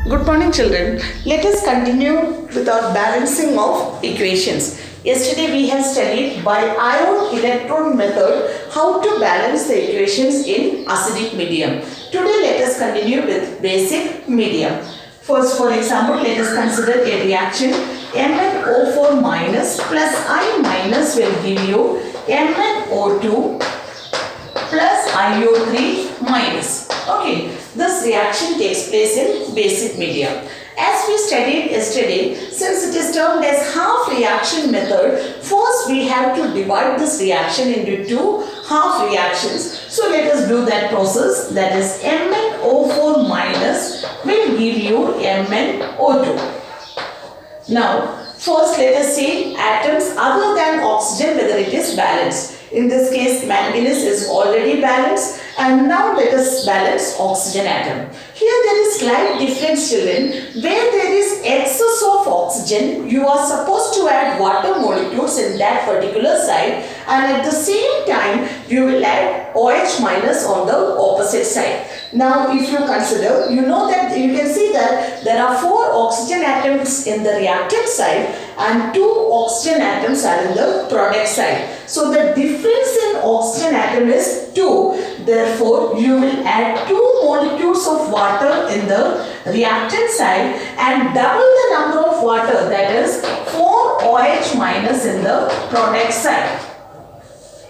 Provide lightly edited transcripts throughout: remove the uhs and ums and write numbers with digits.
Good morning, children. Let us continue with our balancing of equations. Yesterday we have studied by ion electron method how to balance the equations in acidic medium. Today let us continue with basic medium. First, for example, let us consider a reaction MnO4 minus plus I minus will give you MnO2 plus IO3 minus. Okay, this reaction takes place in basic medium. As we studied yesterday, since it is termed as half reaction method, first we have to divide this reaction into two half reactions. So let us do that process. That is MnO4 minus will give you MnO2. Now, first let us see atoms other than oxygen whether it is balanced. In this case, manganese is already balanced, and now let us balance oxygen atom. Here there is slight difference, children. Where there is excess of oxygen, you are supposed to add water molecules in that particular side, and at the same time you will add OH minus on the opposite side. Now if you consider, you know that you can see that there are 4 oxygen atoms in the reactant side and 2 oxygen atoms are in the product side. So the difference in oxygen atom is 2. Therefore, you will add 2 molecules of water in the reactant side and double the number of water, that is 4 OH minus in the product side.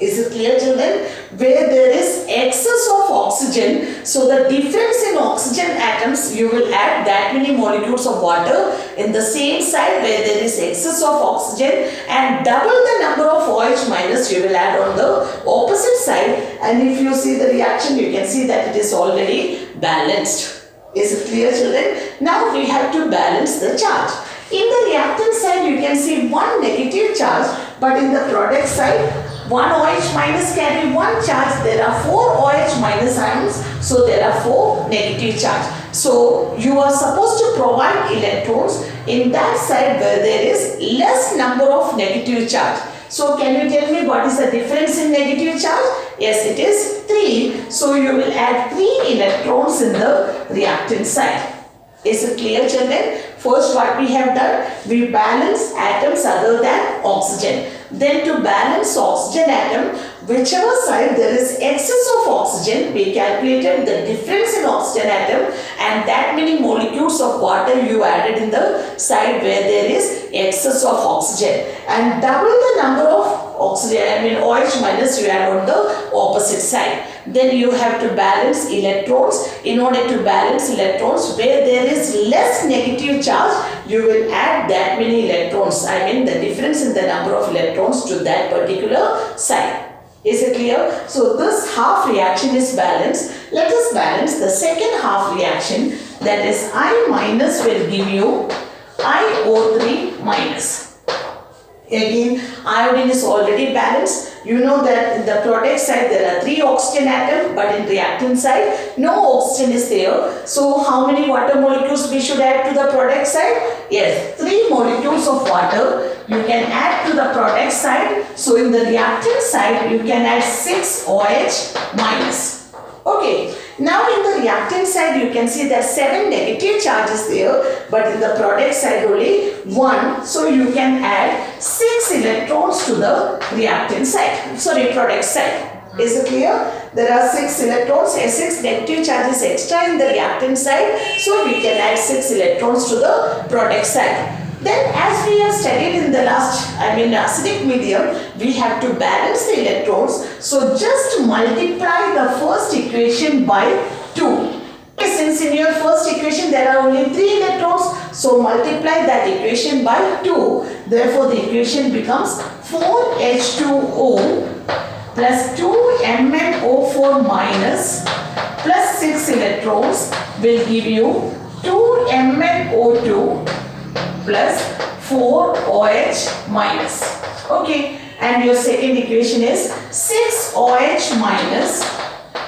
Is it clear, children? Where there is excess of oxygen, so the difference in oxygen atoms, you will add that many molecules of water in the same side where there is excess of oxygen, and double the number of OH minus you will add on the opposite side. And if you see the reaction, you can see that it is already balanced. Is it clear, children? Now we have to balance the charge. In the reactant side, you can see 1 negative charge, but in the product side, 1 OH minus carry 1 charge. There are 4 OH minus ions, so there are 4 negative charge. So you are supposed to provide electrons in that side where there is less number of negative charge. So can you tell me what is the difference in negative charge? Yes, it is 3. So you will add 3 electrons in the reactant side. Is it clear, children? First, what we have done, we balance atoms other than oxygen. Then to balance oxygen atom, whichever side there is excess of oxygen, we calculated the difference in oxygen atom and that many molecules of water you added in the side where there is excess of oxygen, and double the number of oxygen, OH minus you add on the opposite side. Then you have to balance electrons. In order to balance electrons, where there is less negative charge, you will add that many electrons. The difference in the number of electrons to that particular side. Is it clear? So this half reaction is balanced. Let us balance the second half reaction. That is I minus will give you IO3 minus. Again, iodine is already balanced. You know that in the product side there are 3 oxygen atoms, but in reactant side no oxygen is there. So how many water molecules we should add to the product side? Yes, 3 molecules of water you can add to the product side. So in the reactant side you can add 6 OH minus. Okay. Now in the reactant side you can see that 7 negative charges there, but in the product side only 1. So you can add 6 electrons to the reactant side, product side. Is it clear? There are 6 electrons, 6 negative charges extra in the reactant side, so we can add 6 electrons to the product side. Then as we have studied in the last, acidic medium, we have to balance the electrons. So just multiply the first equation by 2. Since in your first equation there are only 3 electrons, so multiply that equation by 2. Therefore the equation becomes 4H2O plus 2MnO4 minus plus 6 electrons will give you 2MnO2 plus 4 OH minus. Okay, and your second equation is 6 OH minus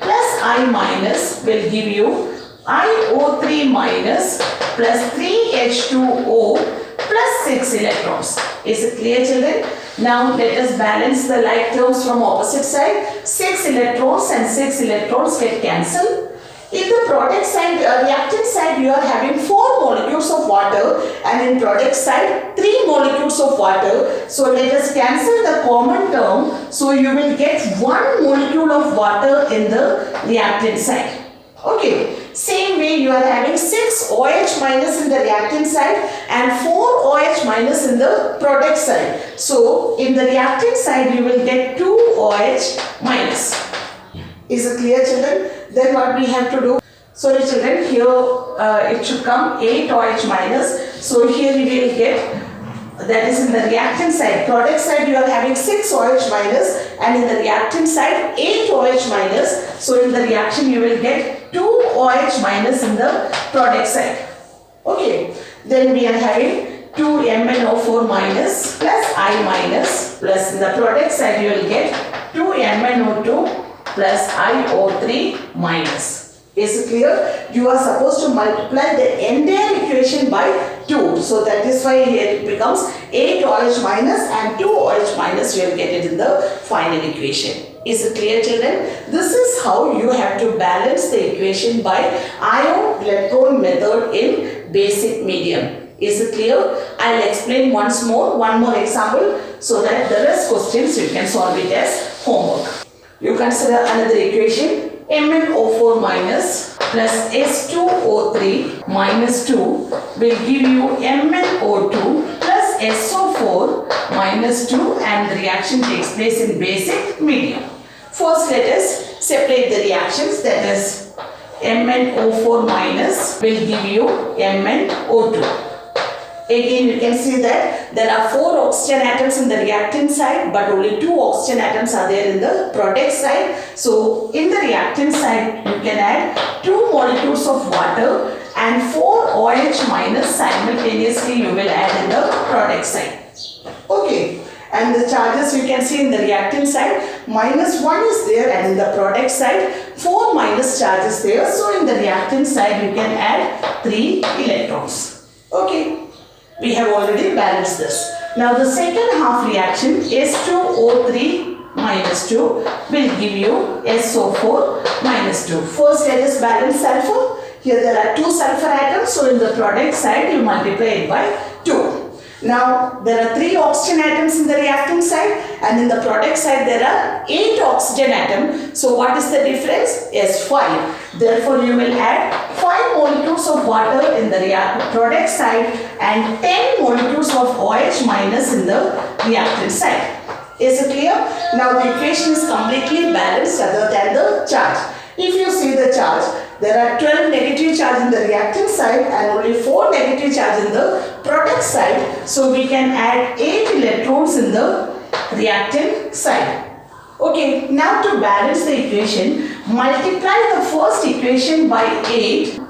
plus I minus will give you IO3 minus plus 3H2O plus 6 electrons. Is it clear, children? Now let us balance the like terms from opposite side. 6 electrons and 6 electrons get cancelled. In the product side, reactant side, you are having 4 molecules of water, and in product side 3 molecules of water. So let us cancel the common term. So you will get 1 molecule of water in the reactant side. Okay. Same way you are having 6 OH minus in the reactant side and 4 OH minus in the product side. So in the reactant side you will get 2 OH minus. Is it clear, children? Then what we have to do? Sorry children, here it should come 8 OH minus. So here we will get, that is in the reactant side. Product side you are having 6 OH minus and in the reactant side 8 OH minus. So in the reaction you will get 2 OH minus in the product side. Okay. Then we are having 2 MnO4 minus plus I minus, plus in the product side you will get 2 MnO2 plus IO3 minus. Is it clear? You are supposed to multiply the entire equation by 2. So that is why here it becomes 8 OH minus and 2 OH minus. You will get it in the final equation. Is it clear, children? This is how you have to balance the equation by ion-electron method in basic medium. Is it clear? I will explain once more, one more example, so that the rest questions you can solve it as homework. You consider another equation. MnO4 minus plus S2O3 minus 2 will give you MnO2 plus SO4 minus 2, and the reaction takes place in basic medium. First let us separate the reactions, that is MnO4 minus will give you MnO2. Again you can see that there are 4 oxygen atoms in the reactant side, but only 2 oxygen atoms are there in the product side. So in the reactant side you can add 2 molecules of water and 4 OH minus simultaneously you will add in the product side. Okay. And the charges you can see in the reactant side, minus 1 is there, and in the product side 4 minus charges there. So in the reactant side you can add 3 electrons. Okay. We have already balanced this. Now the second half reaction, S2O3 minus 2 will give you SO4 minus 2. First let us balance sulfur. Here there are 2 sulfur atoms, so in the product side you multiply it by 2. Now there are 3 oxygen atoms in the reactant side, and in the product side there are 8 oxygen atoms. So what is the difference? Yes, 5. Therefore you will add 5 molecules of water in the product side and 10 molecules of OH minus in the reactant side. Is it clear? Now the equation is completely balanced other than the charge. If you see the charge, there are 12 negative charge in the reactant side and only 4 negative charge in the product side. So we can add 8 electrons in the reactant side. Okay, now to balance the equation, multiply the first equation by 8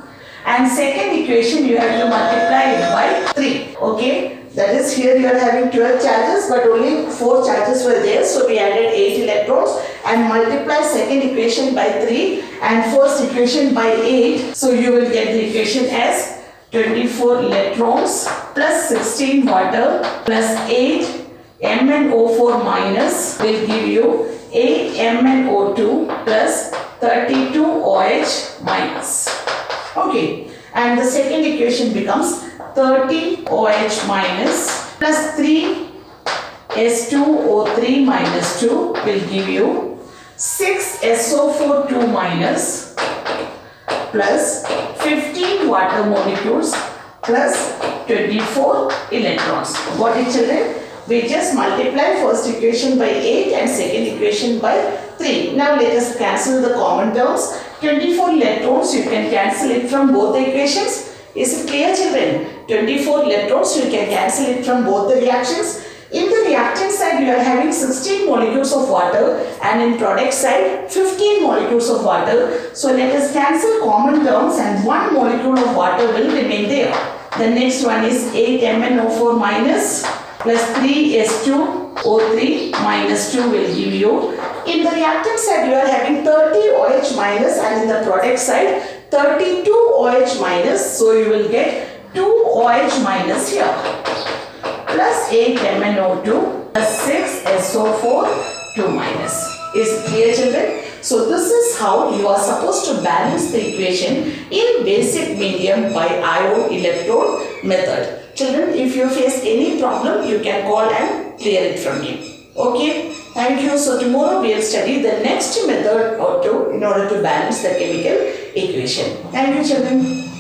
and second equation you have to multiply it by 3. Okay, that is here you are having 12 charges but only 4 charges were there. So we added 8 electrons and multiply second equation by 3 and first equation by 8. So you will get the equation as 24 electrons plus 16 water plus 8 MnO4 minus will give you 8 MnO2 plus 32 OH minus. Okay, and the second equation becomes 30 OH minus plus 3 S2O3 minus 2 will give you 6 SO4 2 minus plus 15 water molecules plus 24 electrons. Got it, children? We just multiply first equation by 8 and second equation by 3. Now let us cancel the common terms. 24 electrons you can cancel it from both the equations. Is it clear, children? 24 electrons you can cancel it from both the reactions. In the reactant side you are having 16 molecules of water and in product side 15 molecules of water. So let us cancel common terms and 1 molecule of water will remain there. The next one is 8 MnO4 minus plus 3 S2O3 minus 2 will give you. In the reactant side you are having 30 OH minus and in the product side 32 OH minus. So you will get 2 OH minus here plus 8 MnO2 plus 6 SO4 2 minus. Is it clear, children? So this is how you are supposed to balance the equation in basic medium by ion electrode method. Children, if you face any problem, you can call and clear it from me. Okay, thank you. So tomorrow we will study the next method or two in order to balance the chemical equation. Thank you, children.